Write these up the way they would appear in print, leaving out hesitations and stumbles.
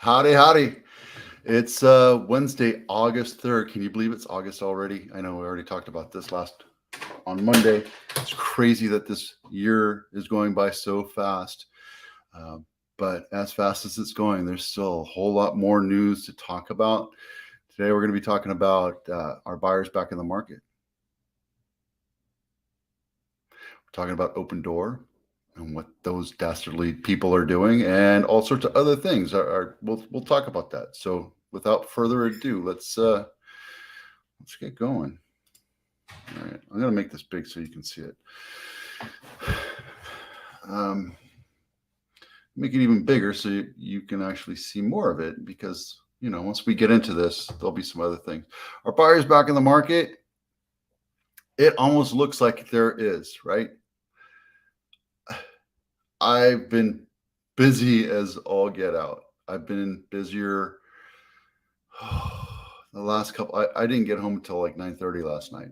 Howdy, howdy. It's Wednesday, August 3rd. Can you believe it's August already? I know we already talked about this on Monday. It's crazy that this year is going by so fast. But as fast as it's going, there's still a whole lot more news to talk about. Today, we're going to be talking about our buyers back in the market. We're talking about Opendoor and what those dastardly people are doing, and all sorts of other things. We'll talk about that. So, without further ado, let's get going. All right, I'm gonna make this big so you can see it. Make it even bigger so you can actually see more of it, because once we get into this, there'll be some other things. Our buyers back in the market. It almost looks like there is, right? I've been busy as all get out. I've been busier the last couple. I didn't get home until like 9:30 last night.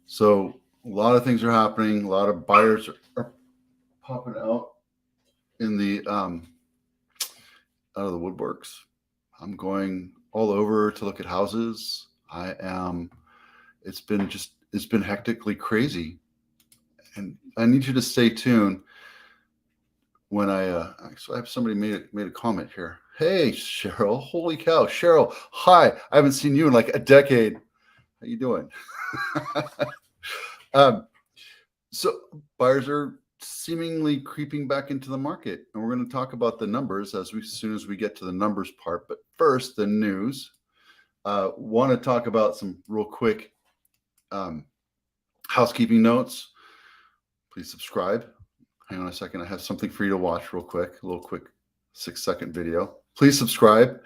So a lot of things are happening. A lot of buyers are popping out in the out of the woodworks. I'm going all over to look at houses. It's been hectically crazy. And I need you to stay tuned when actually I have somebody made a comment here. Hey, Cheryl. Holy cow. Cheryl, hi. I haven't seen you in like a decade. How you doing? So buyers are seemingly creeping back into the market, and we're going to talk about the numbers as soon as we get to the numbers part. But first, the news. Want to talk about some real quick housekeeping notes. Please subscribe. Hang on a second. I have something for you to watch real quick. A little quick 6-second video. Please subscribe.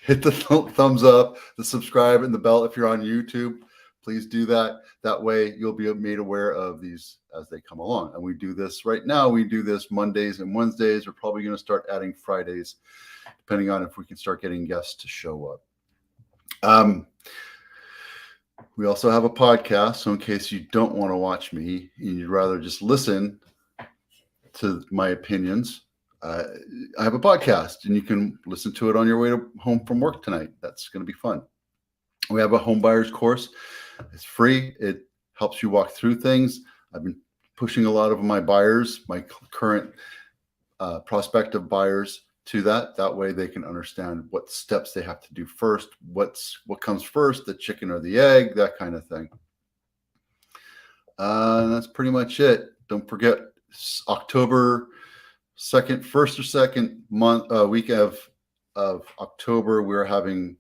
Hit the thumbs up, the subscribe, and the bell if you're on YouTube. Please do that. That way you'll be made aware of these as they come along. And we do this right now. We do this Mondays and Wednesdays. We're probably going to start adding Fridays, depending on if we can start getting guests to show up. We also have a podcast. So in case you don't want to watch me and you'd rather just listen to my opinions, I have a podcast, and you can listen to it on your way home from work tonight. That's going to be fun. We have a home buyers course. It's free. It helps you walk through things. I've been pushing a lot of my buyers, my current prospective buyers, to that. That way they can understand what steps they have to do first. What comes first, the chicken or the egg, that kind of thing. That's pretty much it. Don't forget, October 2nd, first or second week of October, we're having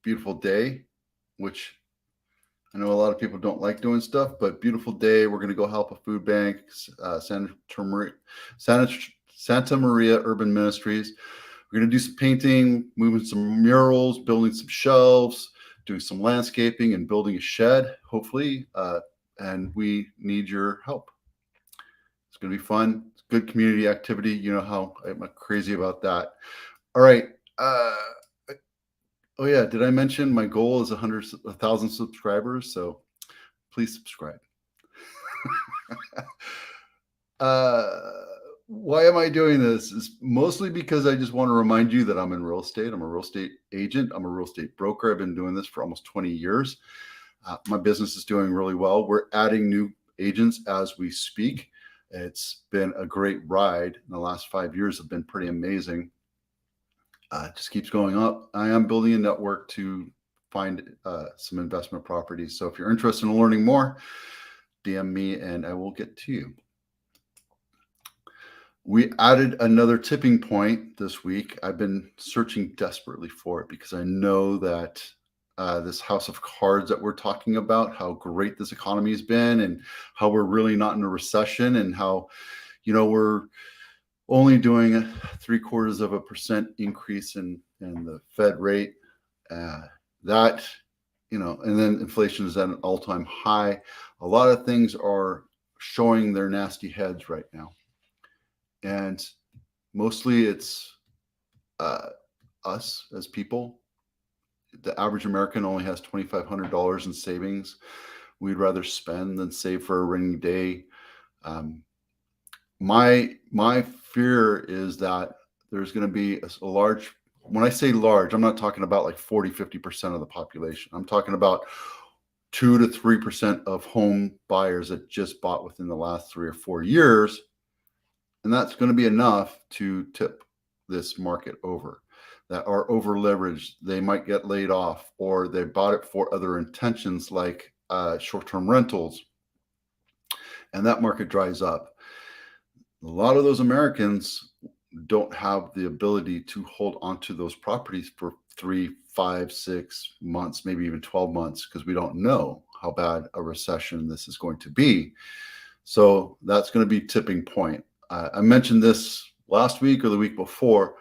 Beautiful Day, which I know a lot of people don't like doing stuff, but Beautiful Day, we're going to go help a food bank, Santa Maria Urban Ministries. We're going to do some painting, moving some murals, building some shelves, doing some landscaping, and building a shed, hopefully. And we need your help. It's going to be fun. It's good community activity. You know how I'm crazy about that. All right. Oh yeah, did I mention my goal is 1,000 subscribers? So please subscribe. Why am I doing this? Is mostly because I just want to remind you that I'm in real estate. I'm a real estate agent. I'm a real estate broker. I've been doing this for almost 20 years. My business is doing really well. We're adding new agents as we speak. It's been a great ride. In the last 5 years have been pretty amazing. It just keeps going up. I am building a network to find some investment properties. So if you're interested in learning more, DM me and I will get to you. We added another tipping point this week. I've been searching desperately for it because I know that this house of cards that we're talking about, how great this economy has been and how we're really not in a recession, and how, we're only doing 0.75% increase in the Fed rate. And then inflation is at an all-time high. A lot of things are showing their nasty heads right now. And mostly it's us as people. The average American only has $2,500 in savings. We'd rather spend than save for a rainy day. My fear is that there's going to be a large, when I say large, I'm not talking about like 40, 50% of the population. I'm talking about 2 to 3% of home buyers that just bought within the last 3 or 4 years. And that's going to be enough to tip this market over, that are over leveraged. They might get laid off, or they bought it for other intentions like short-term rentals. And that market dries up. A lot of those Americans don't have the ability to hold onto those properties for 3, 5, 6 months, maybe even 12 months, because we don't know how bad a recession this is going to be. So that's going to be tipping point. I mentioned this last week or the week before.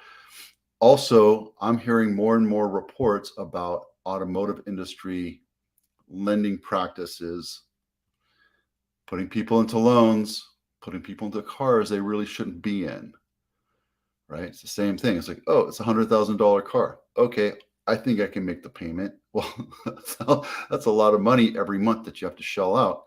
Also, I'm hearing more and more reports about automotive industry lending practices, putting people into loans, putting people into cars they really shouldn't be in. Right? It's the same thing. It's like, oh, it's a $100,000 car. Okay, I think I can make the payment. Well, that's a lot of money every month that you have to shell out.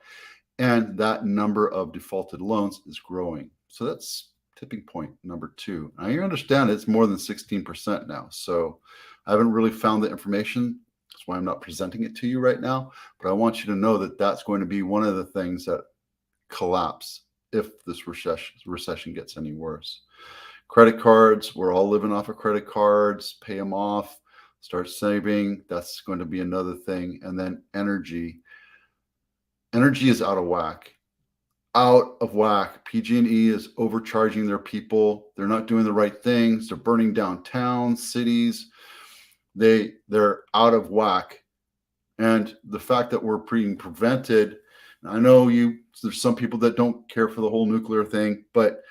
And that number of defaulted loans is growing. So that's tipping point number 2. Now you understand it's more than 16% now. So I haven't really found the information. That's why I'm not presenting it to you right now. But I want you to know that that's going to be one of the things that collapse if this recession gets any worse. Credit cards, we're all living off of credit cards, pay them off, start saving. That's going to be another thing. And then energy. Energy is out of whack. Out of whack. PG&E is overcharging their people. They're not doing the right things. They're burning down towns, cities. They're out of whack. And the fact that we're being prevented, I know there's some people that don't care for the whole nuclear thing, but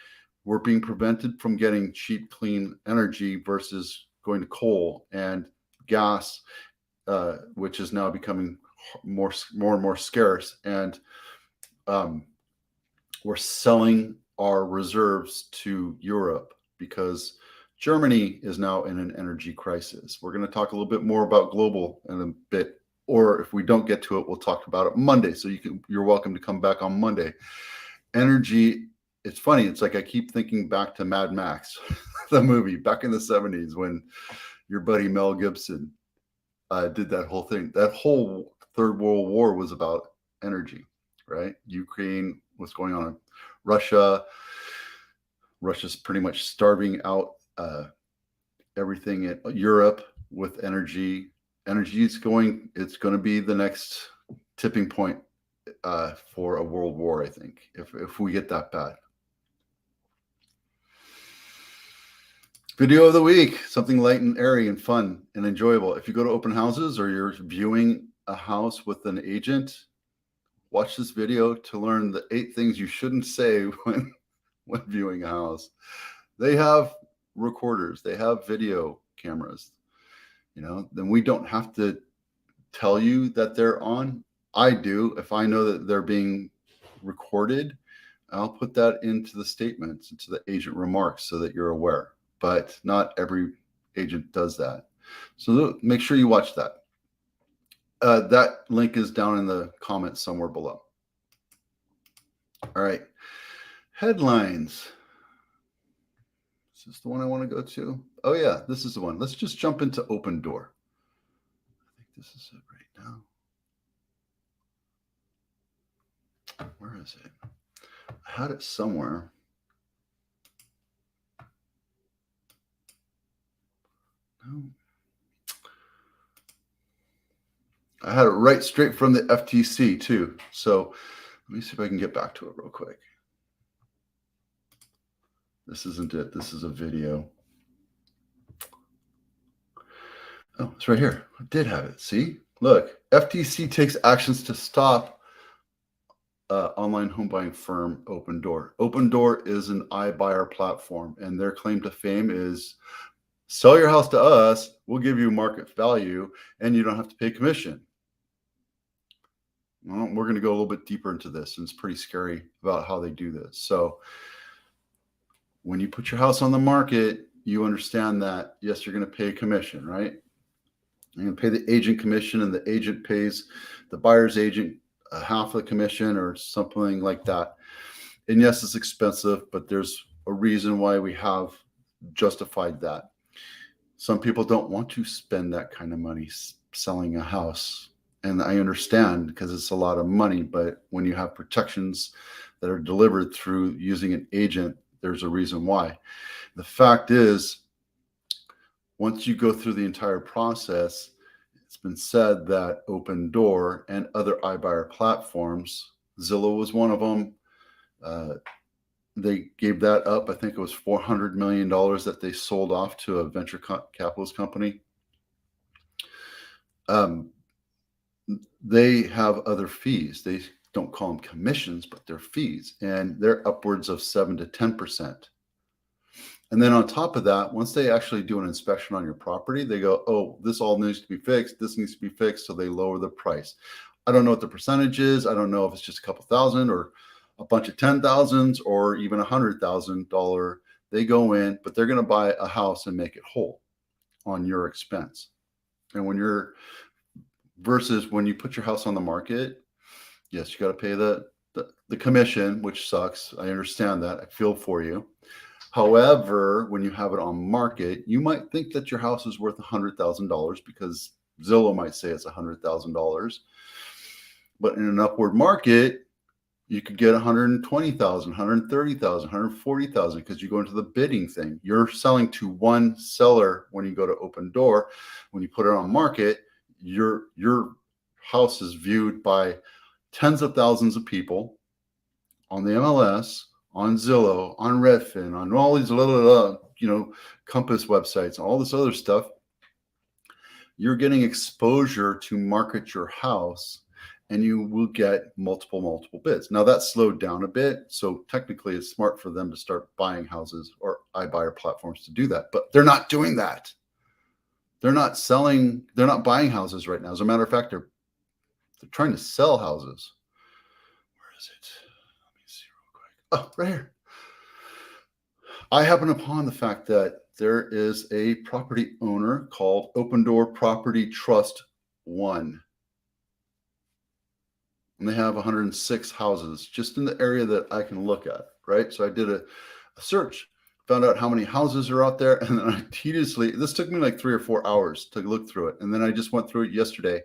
we're being prevented from getting cheap, clean energy versus going to coal and gas, which is now becoming more and more scarce. And we're selling our reserves to Europe because Germany is now in an energy crisis. We're going to talk a little bit more about global in a bit, or if we don't get to it, we'll talk about it Monday. So you're welcome to come back on Monday. Energy. It's funny. It's like I keep thinking back to Mad Max, the movie back in the 70s when your buddy Mel Gibson did that whole thing. That whole Third World War was about energy, right? Ukraine, what's going on in Russia. Russia's pretty much starving out everything in Europe with energy. Energy is it's going to be the next tipping point for a world war, I think, if we get that bad. Video of the week, something light and airy and fun and enjoyable. If you go to open houses or you're viewing a house with an agent, watch this video to learn the 8 things you shouldn't say when viewing a house. They have recorders, they have video cameras, then we don't have to tell you that they're on. I do. If I know that they're being recorded, I'll put that into the statements, into the agent remarks so that you're aware. But not every agent does that. So make sure you watch that. That link is down in the comments somewhere below. All right. Headlines. Is this the one I want to go to? Oh, yeah, this is the one. Let's just jump into Opendoor. I think this is it right now. Where is it? I had it somewhere. No. I had it right straight from the FTC too. So let me see if I can get back to it real quick. This isn't it. This is a video. Oh, it's right here. I did have it. See? Look, FTC takes actions to stop online home buying firm Opendoor. Opendoor is an iBuyer platform, and their claim to fame is sell your house to us, we'll give you market value, and you don't have to pay commission. Well, we're going to go a little bit deeper into this, and it's pretty scary about how they do this. So when you put your house on the market, you understand that, yes, you're going to pay a commission, right? You're going to pay the agent commission, and the agent pays the buyer's agent half the commission or something like that. And yes, it's expensive, but there's a reason why we have justified that. Some people don't want to spend that kind of money selling a house. And I understand because it's a lot of money, but when you have protections that are delivered through using an agent, there's a reason why. The fact is, once you go through the entire process, it's been said that Opendoor and other iBuyer platforms, Zillow was one of them, they gave that up. I think it was $400 million that they sold off to a venture capitalist company. They have other fees. They don't call them commissions, but they're fees, and they're upwards of 7 to 10%. And then on top of that, once they actually do an inspection on your property, they go, oh, this all needs to be fixed. This needs to be fixed. So they lower the price. I don't know what the percentage is. I don't know if it's just a couple thousand or a bunch of 10,000s or even $100,000. They go in, but they're going to buy a house and make it whole on your expense. And when you're versus when you put your house on the market, yes, you got to pay the commission, which sucks. I understand that. I feel for you. However, when you have it on market, you might think that your house is worth $100,000 because Zillow might say it's $100,000. But in an upward market, you could get 120,000, 130,000, 140,000 because you go into the bidding thing. You're selling to one seller when you go to Opendoor. When you put it on market, your house is viewed by tens of thousands of people on the MLS, on Zillow, on Redfin, on all these Compass websites, all this other stuff. You're getting exposure to market your house, and you will get multiple bids. Now that's slowed down a bit, so technically it's smart for them to start buying houses or iBuyer platforms to do that, but they're not doing that. They're not buying houses right now. As a matter of fact, they're trying to sell houses. Where is it? Let me see real quick. Oh, right here. I happen upon the fact that there is a property owner called Opendoor Property Trust 1. And they have 106 houses just in the area that I can look at, right? So I did a search, found out how many houses are out there, and then I tediously, this took me like 3 or 4 hours to look through it. And then I just went through it yesterday.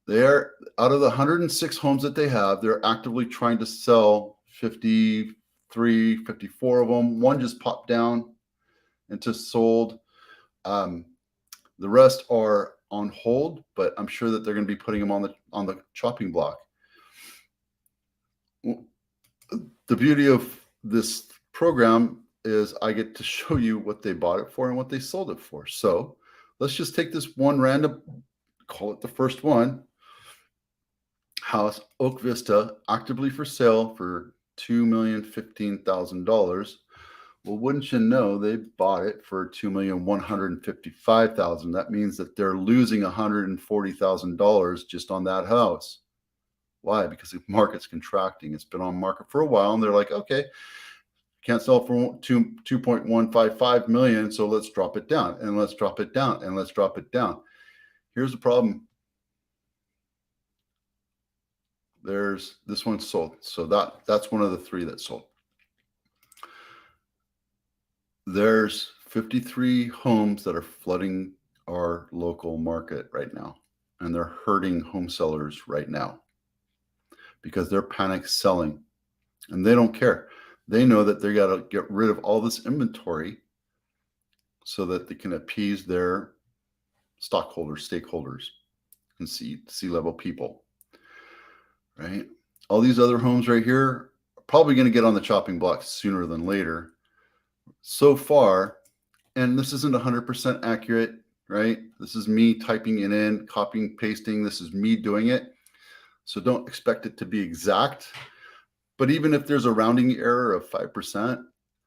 They're out of the 106 homes that they have, they're actively trying to sell 53, 54 of them. One just popped down and just sold. The rest are on hold, but I'm sure that they're going to be putting them on the chopping block. The beauty of this program is I get to show you what they bought it for and what they sold it for. So let's just take this one random, call it the first one, house, Oak Vista, actively for sale for $2,015,000. Well, wouldn't you know, they bought it for $2,155,000. That means that they're losing $140,000 just on that house. Why? Because the market's contracting. It's been on market for a while, and they're like, okay, can't sell for $2.155 million, so let's drop it down, and let's drop it down, and let's drop it down. Here's the problem. There's this one sold. So that's one of the 3 that sold. There's 53 homes that are flooding our local market right now, and they're hurting home sellers right now because they're panic selling, and they don't care. They know that they got to get rid of all this inventory so that they can appease their stockholders, stakeholders, and C-level people, right? All these other homes right here are probably going to get on the chopping block sooner than later. So far, and this isn't 100% accurate, right? This is me typing it in, copying, pasting. This is me doing it. So don't expect it to be exact. But even if there's a rounding error of 5%,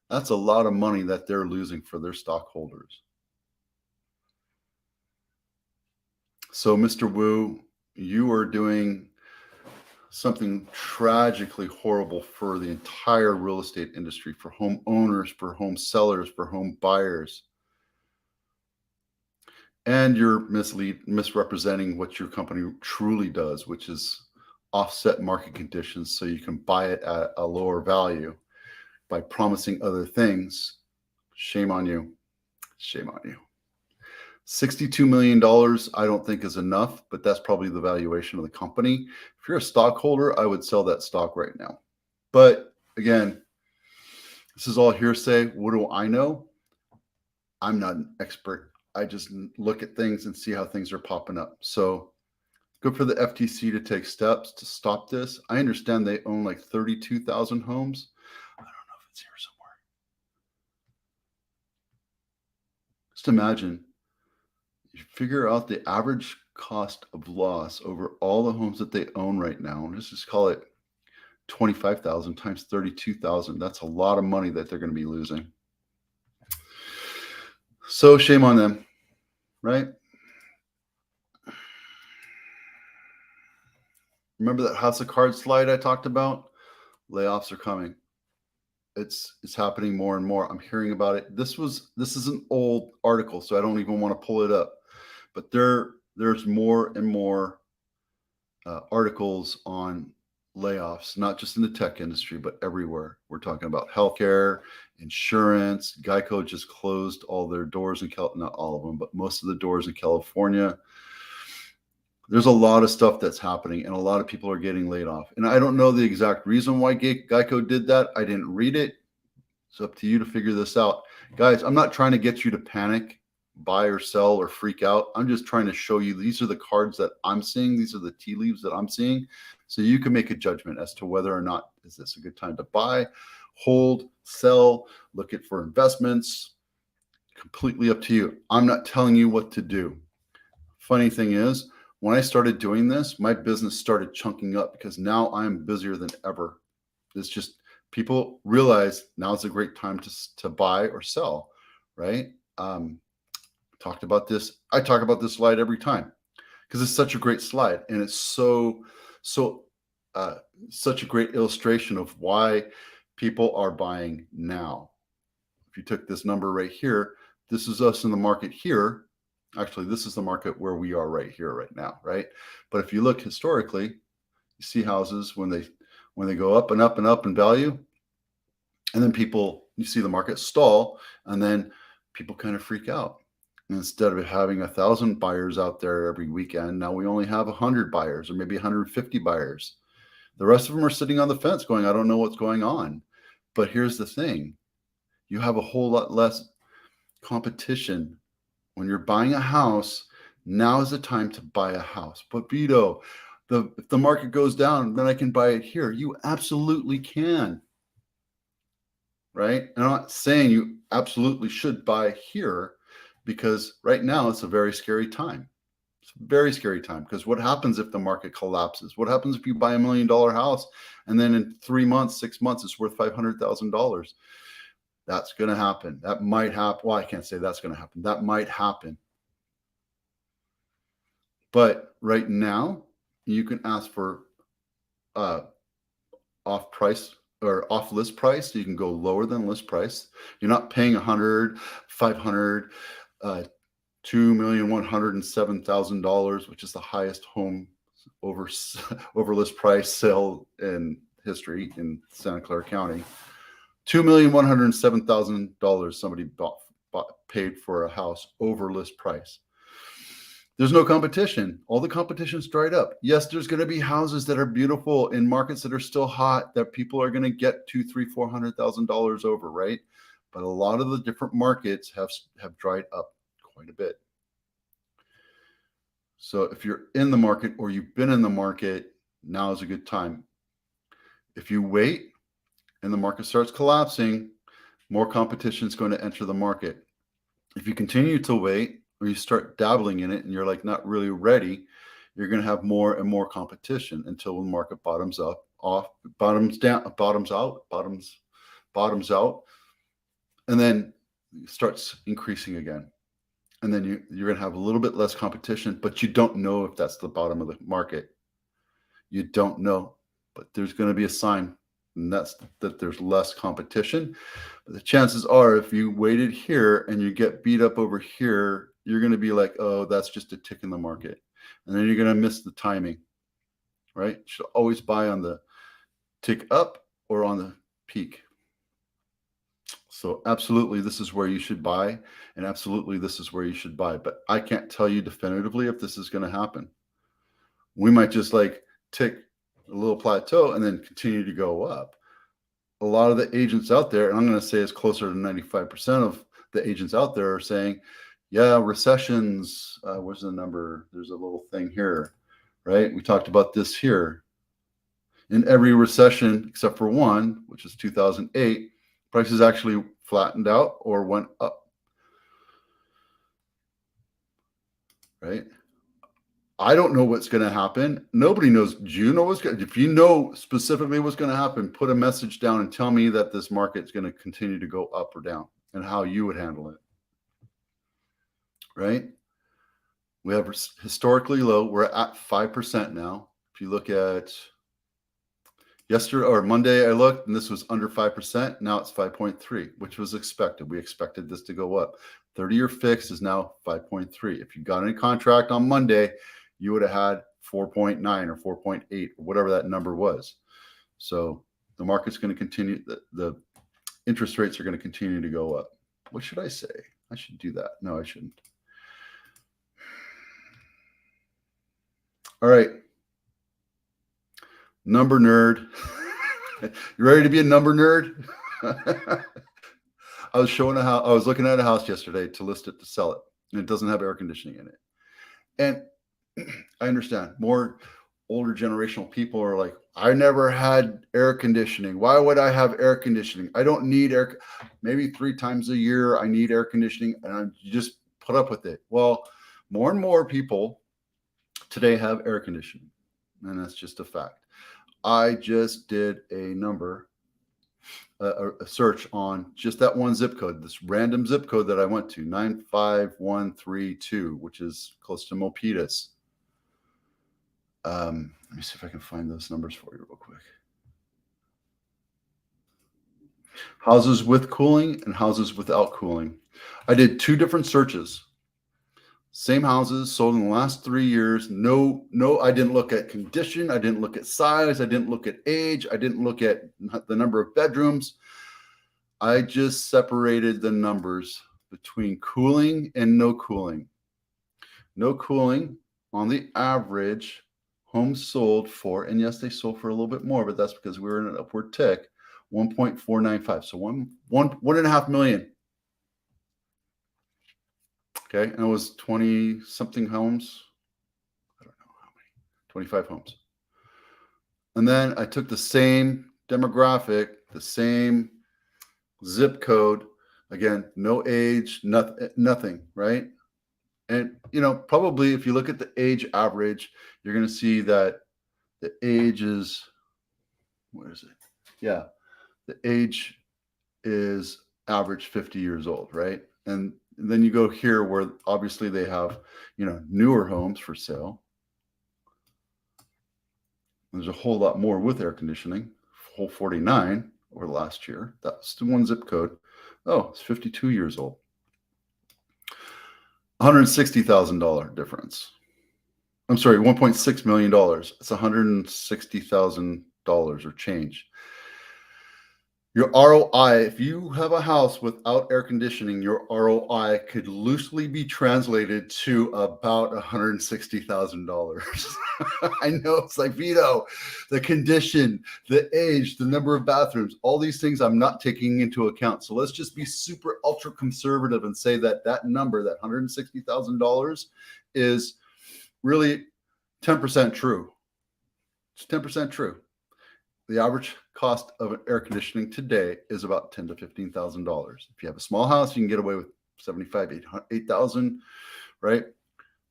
that's a lot of money that they're losing for their stockholders. So, Mr. Wu, you are doing something tragically horrible for the entire real estate industry, for home owners, for home sellers, for home buyers. And you're misrepresenting what your company truly does, which is offset market conditions so you can buy it at a lower value by promising other things Shame on you. Shame on you. $62 million, I don't think is enough, but that's probably the valuation of the company. If you're a stockholder, I would sell that stock right now. But again, this is all hearsay. What do I know? I'm not an expert. I just look at things and see how things are popping up. So good for the FTC to take steps to stop this. I understand they own like 32,000 homes. I don't know if it's here somewhere. Just imagine you figure out the average cost of loss over all the homes that they own right now. Let's just call it 25,000 times 32,000. That's a lot of money that they're going to be losing. So shame on them, right? Remember that House of Cards slide I talked about? Layoffs are coming. It's happening more and more. I'm hearing about it. This is an old article, so I don't even want to pull it up. But there's more and more articles on layoffs, not just in the tech industry, but everywhere. We're talking about healthcare, insurance. Geico just closed all their doors in not all of them, but most of the doors in California. There's a lot of stuff that's happening, and a lot of people are getting laid off. And I don't know the exact reason why Geico did that. I didn't read it. It's up to you to figure this out. Guys, I'm not trying to get you to panic, buy or sell or freak out. I'm just trying to show you these are the cards that I'm seeing. These are the tea leaves that I'm seeing. So you can make a judgment as to whether or not is this a good time to buy, hold, sell, look at for investments. Completely up to you. I'm not telling you what to do. Funny thing is, when I started doing this, my business started chunking up because now I'm busier than ever. It's just people realize now is a great time to buy or sell, right? Talked about this. I talk about this slide every time because it's such a great slide, and it's such a great illustration of why people are buying now. If you took this number right here, this is us in the market here. Actually, this is the market where we are right here, right now, right? But if you look historically, you see houses when they go up and up and up in value, and then you see the market stall, and then people kind of freak out. And instead of having 1,000 buyers out there every weekend, now we only have 100 buyers or maybe 150 buyers. The rest of them are sitting on the fence going, I don't know what's going on. But here's the thing. You have a whole lot less competition. When you're buying a house, now is the time to buy a house. But Vito, if the market goes down, then I can buy it here. You absolutely can, right? And I'm not saying you absolutely should buy here because right now it's a very scary time. It's a very scary time because what happens if the market collapses? What happens if you buy $1 million house and then in 3 months, 6 months, it's worth $500,000? That's going to happen. That might happen. Well, I can't say that's going to happen. That might happen. But right now, you can ask for off price or off list price. You can go lower than list price. You're not paying 100, 500, $2,107,000, which is the highest home over list price sale in history in Santa Clara County. $2,107,000 somebody paid for a house over list price. There's no competition. All the competition's dried up. Yes, there's going to be houses that are beautiful in markets that are still hot that people are going to get $200,000, $300,000, $400,000 over, right? But a lot of the different markets have dried up quite a bit. So if you're in the market or you've been in the market, now is a good time. If you wait and the market starts collapsing, more competition is going to enter the market. If you continue to wait or you start dabbling in it and you're like not really ready, you're going to have more and more competition until the market bottoms out, and then starts increasing again. And then you're going to have a little bit less competition, but you don't know if that's the bottom of the market. You don't know, but there's going to be a sign, and that's that there's less competition. But the chances are if you waited here and you get beat up over here, you're going to be like, oh, that's just a tick in the market. And then you're going to miss the timing, right? You should always buy on the tick up or on the peak. So absolutely, this is where you should buy, and absolutely, this is where you should buy. But I can't tell you definitively if this is going to happen. We might just like tick a little plateau and then continue to go up. A lot of the agents out there, and I'm going to say it's closer to 95% of the agents out there are saying, yeah, recessions, where's the number? There's a little thing here, right? We talked about this here. In every recession, except for one, which is 2008, prices actually flattened out or went up, right? I don't know what's going to happen. Nobody knows. Do you know what's going to, if you know specifically what's going to happen, put a message down and tell me that this market is going to continue to go up or down and how you would handle it, right? We have historically low. We're at 5% now. If you look at yesterday or Monday, I looked and this was under 5%. Now it's 5.3, which was expected. We expected this to go up. 30-year fix is now 5.3. If you got any contract on Monday, you would have had 4.9 or 4.8 or whatever that number was. So the market's going to continue. The interest rates are going to continue to go up. What should I say? I should do that. No, I shouldn't. All right. Number nerd. You ready to be a number nerd? I was looking at a house yesterday to list it to sell it, and it doesn't have air conditioning in it. And I understand more older generational people are like, I never had air conditioning. Why would I have air conditioning? I don't need air. Maybe 3 times a year I need air conditioning, and you just put up with it. Well, more and more people today have air conditioning, and that's just a fact. I just did a search on just that one zip code, this random zip code that I went to, 95132, which is close to Milpitas. Let me see if I can find those numbers for you real quick. Houses with cooling and houses without cooling. I did 2 different searches. Same houses sold in the last 3 years. No, I didn't look at condition. I didn't look at size. I didn't look at age. I didn't look at the number of bedrooms. I just separated the numbers between cooling and no cooling. No cooling on the average homes sold for, and yes, they sold for a little bit more, but that's because we were in an upward tick, 1.495. So one and a half million. Okay, and it was 20 something homes. I don't know how many, 25 homes. And then I took the same demographic, the same zip code, again, no age, nothing, right? And, probably if you look at the age average, you're going to see that the age is, where is it? Yeah, the age is average 50 years old, right? And then you go here where obviously they have, newer homes for sale. There's a whole lot more with air conditioning, whole 49 over the last year. That's the one zip code. Oh, it's 52 years old. $160,000 difference. I'm sorry, $1.6 million. It's $160,000 or change. Your ROI, if you have a house without air conditioning, your ROI could loosely be translated to about $160,000. I know it's like, Vito, the condition, the age, the number of bathrooms, all these things I'm not taking into account. So let's just be super ultra conservative and say that number, that $160,000 is really 10% true. It's 10% true. The average cost of air conditioning today is about $10,000 to $15,000. If you have a small house, you can get away with $75,000, $8,000, right?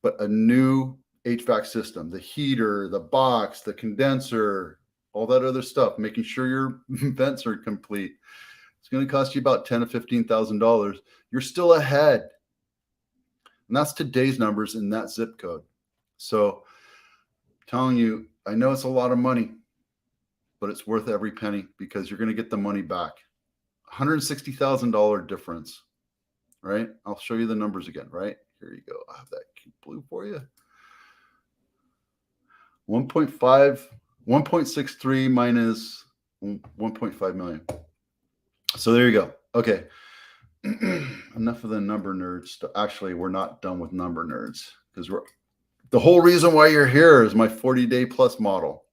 But a new HVAC system, the heater, the box, the condenser, all that other stuff, making sure your vents are complete, it's going to cost you about $10,000 to $15,000. You're still ahead. And that's today's numbers in that zip code. So I'm telling you, I know it's a lot of money, but it's worth every penny because you're going to get the money back. $160,000 difference, right? I'll show you the numbers again, right? Here you go. I have that cute blue for you. 1.63 minus 1.5 million. So there you go. Okay. Enough of the number nerds. Actually, we're not done with number nerds because the whole reason why you're here is my 40-day plus model.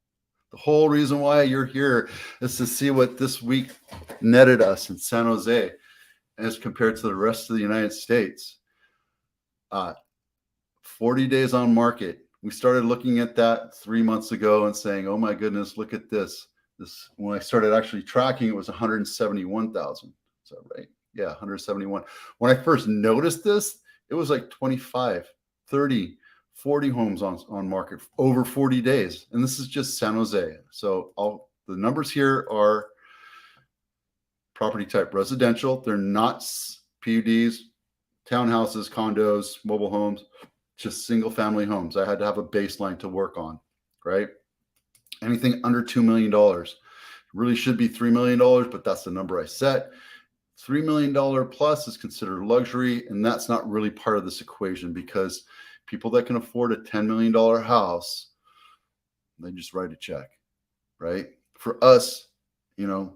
The whole reason why you're here is to see what this week netted us in San Jose as compared to the rest of the United States. 40 days on market. We started looking at that 3 months ago and saying, oh my goodness, look at this. When I started actually tracking, it was 171,000. Is that right? Yeah, 171. When I first noticed this, it was like 25, 30, 40 homes on market over 40 days. And this is just San Jose. So all the numbers here are property type residential. They're not PUDs, townhouses, condos, mobile homes, just single family homes. I had to have a baseline to work on, right? Anything under $2 million really should be $3 million, but that's the number I set. $3 million plus is considered luxury, and that's not really part of this equation because people that can afford a $10 million house, they just write a check, right? For us, you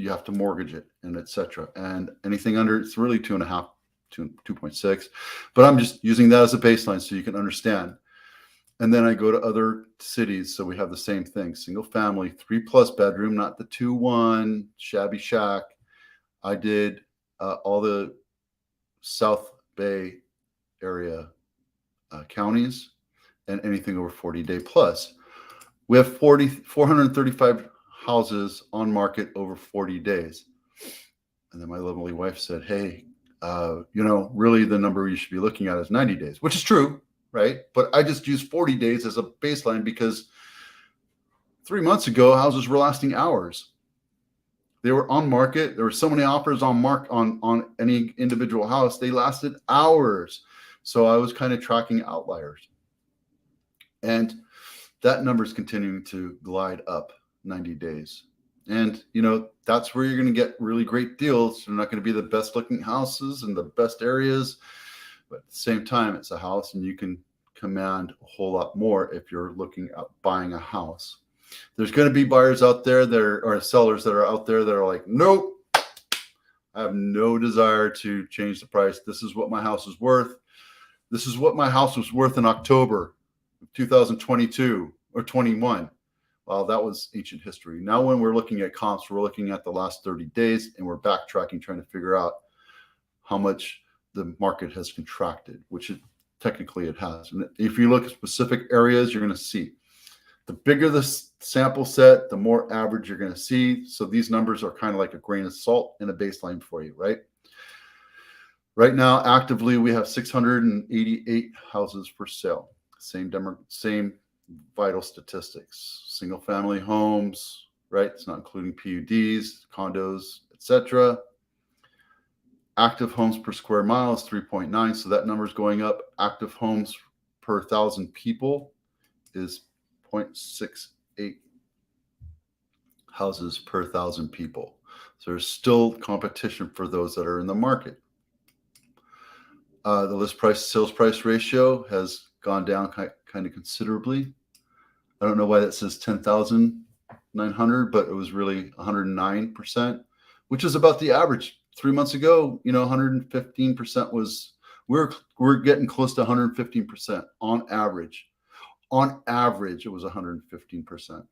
have to mortgage it and etc. And anything under, it's really 2.5, 2.6, but I'm just using that as a baseline so you can understand. And then I go to other cities. So we have the same thing, single family, 3+ bedroom, not the 2-1 shabby shack. I did all the South Bay area counties and anything over 40-day plus. We have 435 houses on market over 40 days. And then my lovely wife said, hey, really the number you should be looking at is 90 days, which is true, right? But I just use 40 days as a baseline because 3 months ago, houses were lasting hours. They were on market. There were so many offers on any individual house. They lasted hours. So I was kind of tracking outliers. And that number is continuing to glide up 90 days. And, that's where you're going to get really great deals. They're not going to be the best looking houses and the best areas. But at the same time, it's a house and you can command a whole lot more if you're looking at buying a house. There's going to be buyers out there or sellers that are out there that are like, nope, I have no desire to change the price. This is what my house is worth. This is what my house was worth in October of 2022 or 21. Well, that was ancient history. Now, when we're looking at comps, we're looking at the last 30 days and we're backtracking, trying to figure out how much the market has contracted, which technically it has. And if you look at specific areas, you're going to see the bigger the sample set, the more average you're going to see. So these numbers are kind of like a grain of salt in a baseline for you, right? Right now, actively, we have 688 houses for sale. Same vital statistics. Single family homes, right? It's not including PUDs, condos, etc. Active homes per square mile is 3.9, so that number is going up. Active homes per 1,000 people is 0.68 houses per 1,000 people. So there's still competition for those that are in the market. The list price sales price ratio has gone down kind of considerably. I don't know why that says 10,900, but it was really 109%, which is about the average. 3 months ago, 115% was, we're getting close to 115% on average. On average, it was 115%.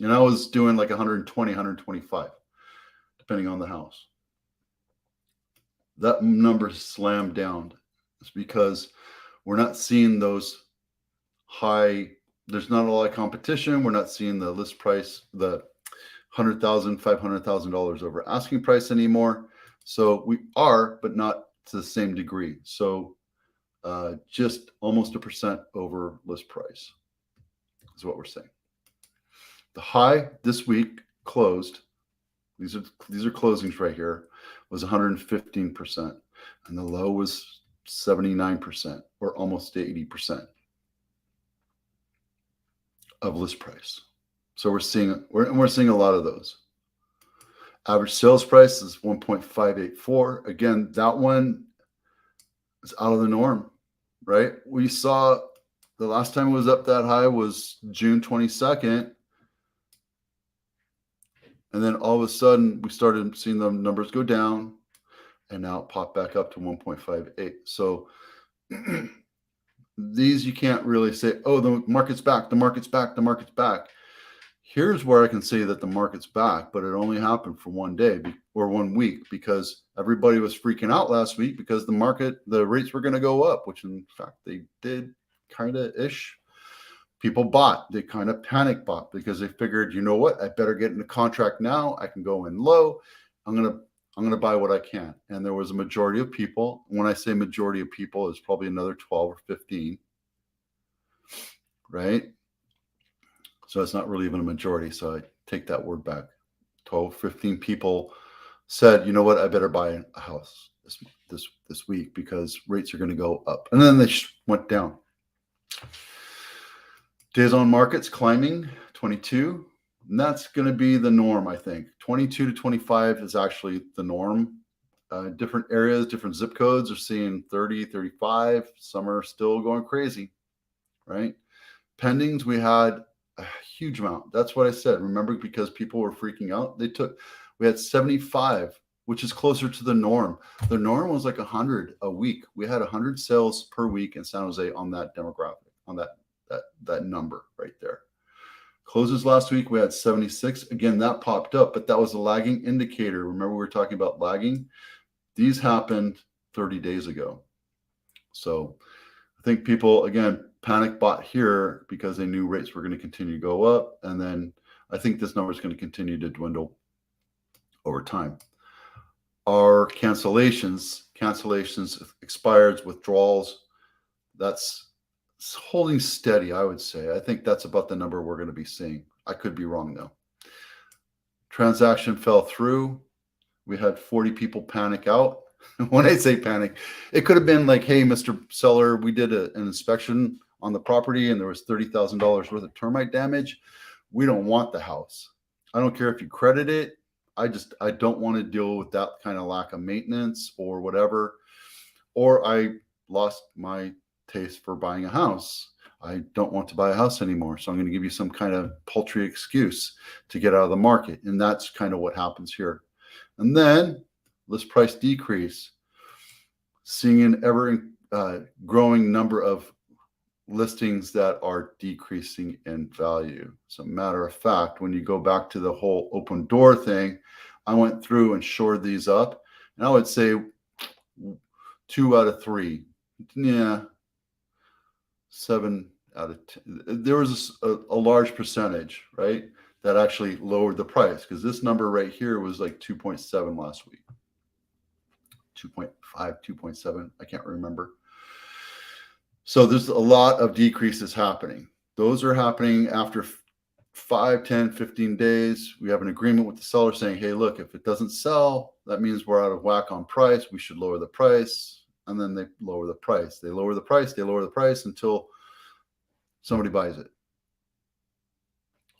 I was doing like 120, 125, depending on the house. That number slammed down. It's because we're not seeing those high, there's not a lot of competition. We're not seeing the list price, the $100,000, $500,000 over asking price anymore. So we are, but not to the same degree. So just almost 1% over list price is what we're saying. The high this week closed, these are closings right here, was 115%. And the low was 79% or almost 80% of list price. So we're seeing a lot of those. Average sales price is 1.584. Again, that one is out of the norm, right? We saw the last time it was up that high was June 22nd. And then all of a sudden we started seeing the numbers go down. and now it popped back up to 1.58. So these you can't really say, oh, the market's back, the market's back, the market's back. Here's where I can say that the market's back, but it only happened for 1 day or 1 week because everybody was freaking out last week because the rates were going to go up, which in fact they did kind of ish. People bought, they kind of panic bought because they figured, you know what, I better get in a contract now. I can go in low. I'm going to buy what I can. And there was a majority of people. When I say majority of people, it's probably another 12 or 15, right? So it's not really even a majority. So I take that word back. 12, 15 people said, you know what, I better buy a house this week because rates are going to go up. And then they went down. Days on market's climbing, 22. And that's going to be the norm, I think. 22 to 25 is actually the norm. Different areas, different zip codes are seeing 30, 35. Some are still going crazy, right? Pendings, we had a huge amount. That's what I said. Remember, because people were freaking out, we had 75, which is closer to the norm. The norm was like 100 a week. We had 100 sales per week in San Jose on that demographic, on that number right there. Closes last week, we had 76. Again, that popped up, but that was a lagging indicator. Remember, we were talking about lagging. These happened 30 days ago. So I think people, again, panic bought here because they knew rates were going to continue to go up. And then I think this number is going to continue to dwindle over time. Our cancellations, expireds, withdrawals, that's holding steady, I would say. I think that's about the number we're going to be seeing. I could be wrong, though. Transaction fell through. We had 40 people panic out. When I say panic, it could have been like, hey, Mr. Seller, we did an inspection on the property and there was $30,000 worth of termite damage. We don't want the house. I don't care if you credit it. I don't want to deal with that kind of lack of maintenance or whatever. Or I lost my taste for buying a house. I don't want to buy a house anymore. So I'm going to give you some kind of paltry excuse to get out of the market. And that's kind of what happens here. And then list price decrease, seeing an ever growing number of listings that are decreasing in value. As a matter of fact, when you go back to the whole Opendoor thing, I went through and shored these up, and I would say 2 out of 3, 7 out of 10. There was a large percentage, right, that actually lowered the price, because this number right here was like 2.7 last week. 2.5, 2.7, I can't remember. So there's a lot of decreases happening. Those are happening after 5, 10, 15 days. We have an agreement with the seller saying, hey, look, if it doesn't sell, that means we're out of whack on price. We should lower the price. And then they lower the price. They lower the price. They lower the price until somebody buys it.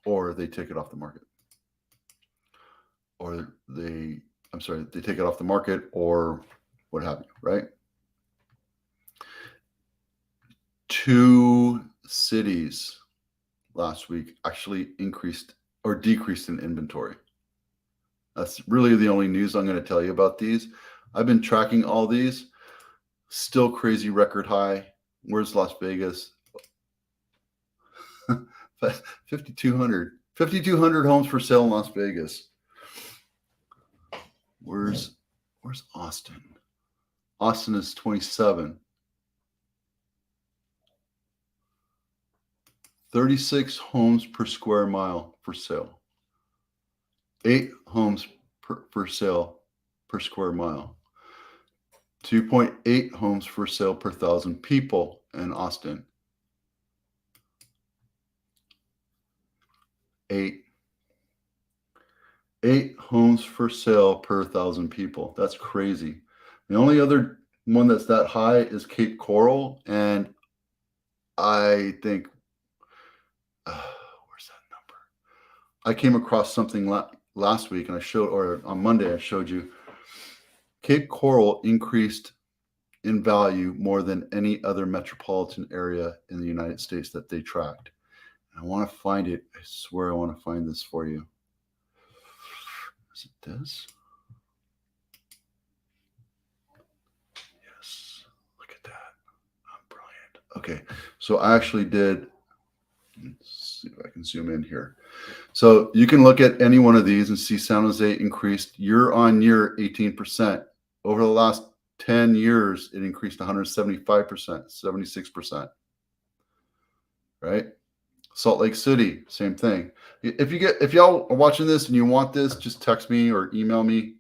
Or they take it off the market. Or they take it off the market or what have you, right? 2 cities last week actually increased or decreased in inventory. That's really the only news I'm going to tell you about these. I've been tracking all these. Still crazy record high. Where's Las Vegas? 5,200. 5,200 homes for sale in Las Vegas. Where's Austin? Austin is 27. 36 homes per square mile for sale. 8 homes per sale per square mile. 2.8 homes for sale per 1,000 people in Austin. 8 homes for sale per 1,000 people. That's crazy. The only other one that's that high is Cape Coral, and I think where's that number? I came across something last week, and on Monday I showed you. Cape Coral increased in value more than any other metropolitan area in the United States that they tracked. And I want to find it. I swear I want to find this for you. Is it this? Okay, so I actually did. Let's see if I can zoom in here. So you can look at any one of these and see San Jose increased year on year 18%. Over the last 10 years, it increased 175%, 76%, right? Salt Lake City, same thing. If y'all are watching this and you want this, just text me or email me.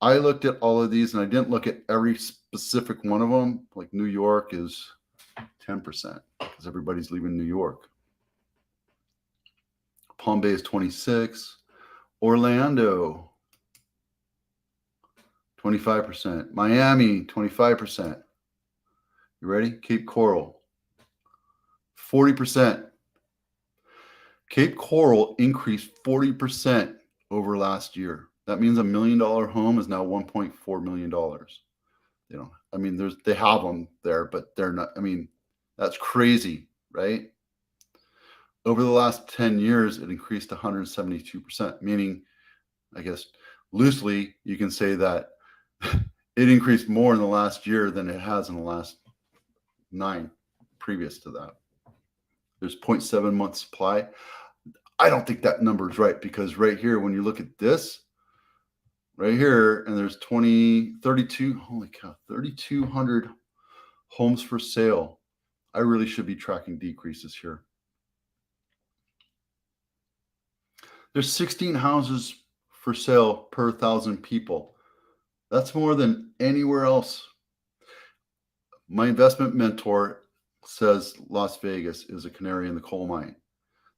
I looked at all of these and I didn't look at every specific one of them. Like New York is 10% because everybody's leaving New York. Palm Bay is 26. Orlando, 25%. Miami, 25%. You ready? Cape Coral, 40%. Cape Coral increased 40% over last year. That means $1 million home is now $1.4 million. You know, I mean, they have them there, but they're not. I mean, that's crazy, right? Over the last 10 years, it increased 172%, meaning, I guess, loosely, you can say that it increased more in the last year than it has in the last 9 previous to that. There's 0.7 month supply. I don't think that number is right because right here, when you look at this, right here, and there's 32, holy cow, 3,200 homes for sale. I really should be tracking decreases here. There's 16 houses for sale per 1,000 people. That's more than anywhere else. My investment mentor says Las Vegas is a canary in the coal mine.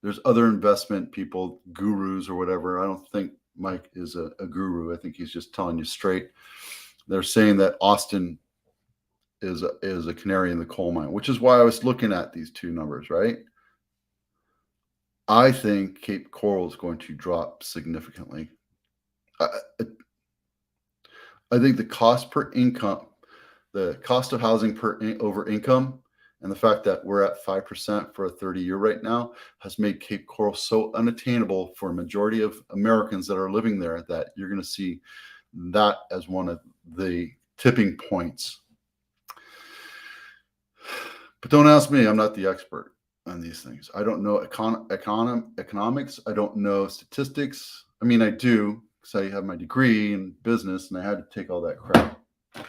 There's other investment people, gurus or whatever. I don't think Mike is a guru. I think he's just telling you straight. They're saying that Austin is a canary in the coal mine, which is why I was looking at these two numbers, right? I think Cape Coral is going to drop significantly. I think the cost per income, the cost of housing over income, and the fact that we're at 5% for a 30-year right now has made Cape Coral so unattainable for a majority of Americans that are living there that you're going to see that as one of the tipping points. But don't ask me. I'm not the expert on these things. I don't know economics. I don't know statistics. I mean, I do because I have my degree in business and I had to take all that crap. At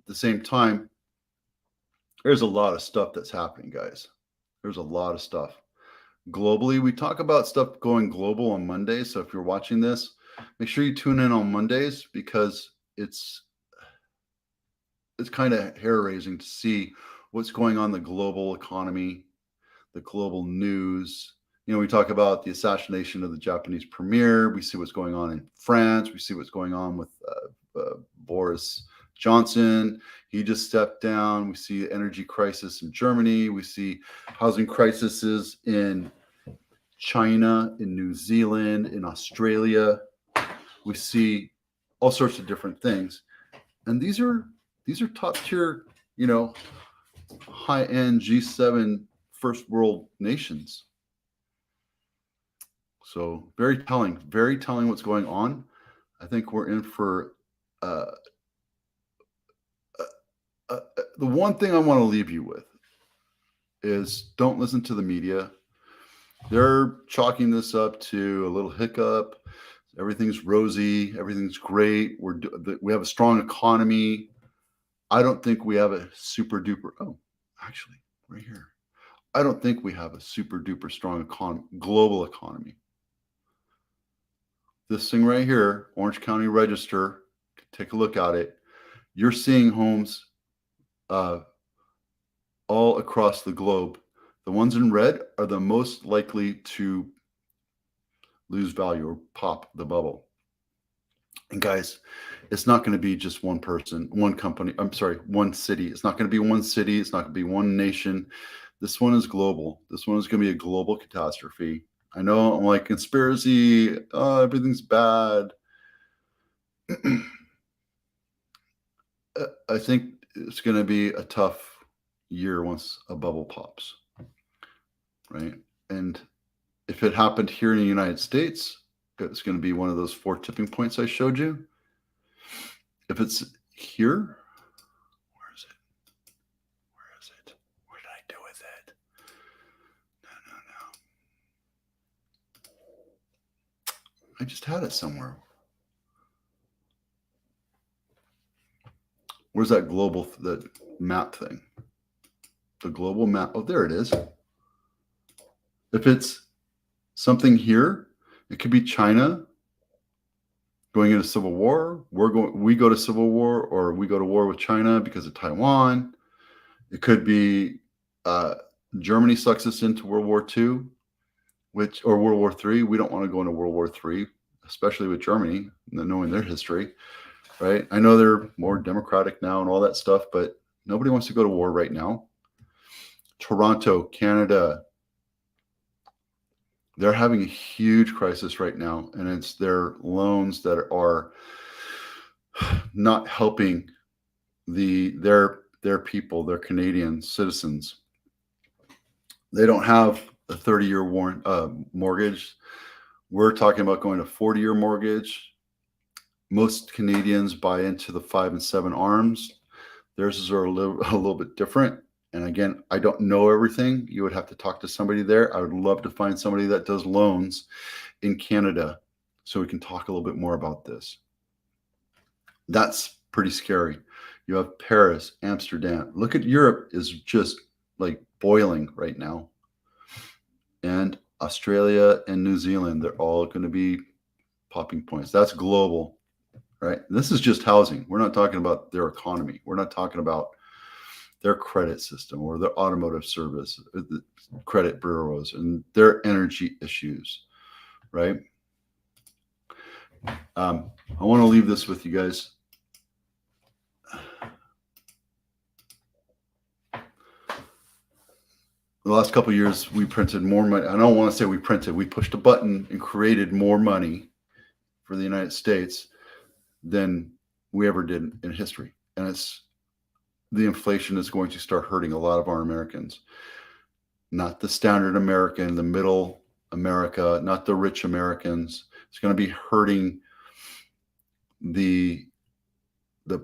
the same time, there's a lot of stuff that's happening, guys. There's a lot of stuff. Globally, we talk about stuff going global on Mondays. So if you're watching this, make sure you tune in on Mondays because it's kind of hair-raising to see what's going on in the global economy, the global news. You know, we talk about the assassination of the Japanese premier. We see what's going on in France. We see what's going on with Boris Johnson. He just stepped down. We see energy crisis in Germany. We see housing crises in China, in New Zealand, in Australia. We see all sorts of different things. And these are top tier, you know, high-end G7 first world nations. So very telling what's going on. I think we're in for the one thing I want to leave you with is don't listen to the media. They're chalking this up to a little hiccup. Everything's rosy. Everything's great. We have a strong economy. I don't think we have a super duper. Oh, actually, right here. I don't think we have a super duper strong global economy. This thing right here, Orange County Register, take a look at it. You're seeing homes all across the globe. The ones in red are the most likely to lose value or pop the bubble. And guys, it's not going to be just one person, one company. I'm sorry, one city. It's not going to be one city. It's not going to be one nation. This one is global. This one is going to be a global catastrophe. I know I'm like conspiracy. Oh, everything's bad. I think it's going to be a tough year once a bubble pops, right? And if it happened here in the United States, it's going to be one of those 4 tipping points I showed you. If it's here, where is it? I just had it somewhere. Where's that global, that map thing? The global map. Oh, there it is. If it's something here, it could be China going into civil war. We go to civil war, or we go to war with China because of Taiwan. It could be Germany sucks us into World War II, or World War III. We don't want to go into World War III, especially with Germany, knowing their history, right? I know they're more democratic now and all that stuff, but nobody wants to go to war right now. Toronto, Canada, they're having a huge crisis right now, and it's their loans that are not helping their people, their Canadian citizens. They don't have a 30-year mortgage. We're talking about going to 40-year mortgage. Most Canadians buy into the 5 and 7 arms. Theirs are a little bit different. And again, I don't know everything. You would have to talk to somebody there. I would love to find somebody that does loans in Canada so we can talk a little bit more about this. That's pretty scary. You have Paris, Amsterdam. Look at Europe is just like boiling right now. And Australia and New Zealand, they're all going to be popping points. That's global, right? This is just housing. We're not talking about their economy. We're not talking about their credit system or their automotive service, the credit bureaus and their energy issues, right? I want to leave this with you guys. The last couple of years, we printed more money. I don't want to say we printed. We pushed a button and created more money for the United States than we ever did in history. And the inflation is going to start hurting a lot of our Americans. Not the standard American, the middle America, not the rich Americans. It's going to be hurting the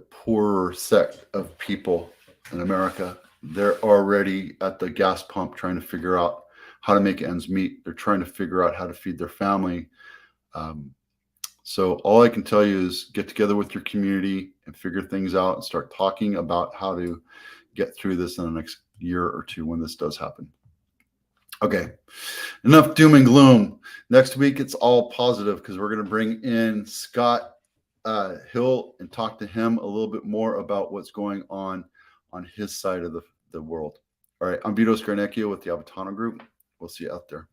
poorer sect of people in America. They're already at the gas pump trying to figure out how to make ends meet. They're trying to figure out how to feed their family. So all I can tell you is get together with your community and figure things out and start talking about how to get through this in the next year or two when this does happen. Okay, enough doom and gloom. Next week, it's all positive because we're going to bring in Scott Hill and talk to him a little bit more about what's going on his side of the world. All right, I'm Vito Scarnecchio with the Avatano Group. We'll see you out there.